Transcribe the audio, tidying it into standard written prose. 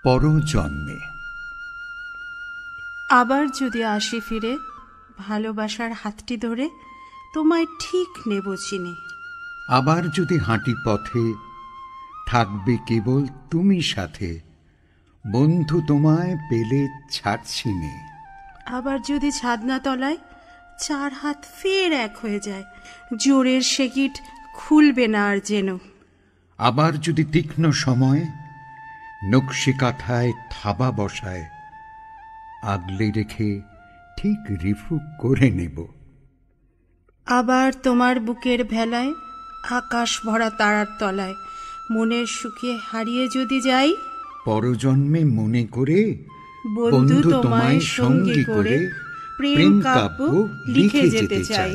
পরজন্মে। আবার যদি আসি ফিরে ভালোবাসার হাতটি ধরে, তোমায় ঠিক নেব চিনে। আবার যদি হাঁটি পথে, থাকবে কেবল তুমি সাথে, বন্ধু তোমায় পেলে ছাড়ছি নে। আবার যদি ছাদনা তলায় চার হাত ফের এক হয়ে যায়, জোরের সেকিট খুলবে না আর যেন। আবার যদি তীক্ষ্ণ সময় নকশি কাঁথায় থাবা বসায়, আগলে রেখে ঠিক রিফু করে নেব। আবার তোমার বুকের ভেলায় আকাশ ভরা তারার তলায় মনের সুখে হারিয়ে যদি যাই, পরজন্মে মনে করে বন্ধু তোমায় সঙ্গী করে প্রেম কাব্য লিখে যেতে চাই।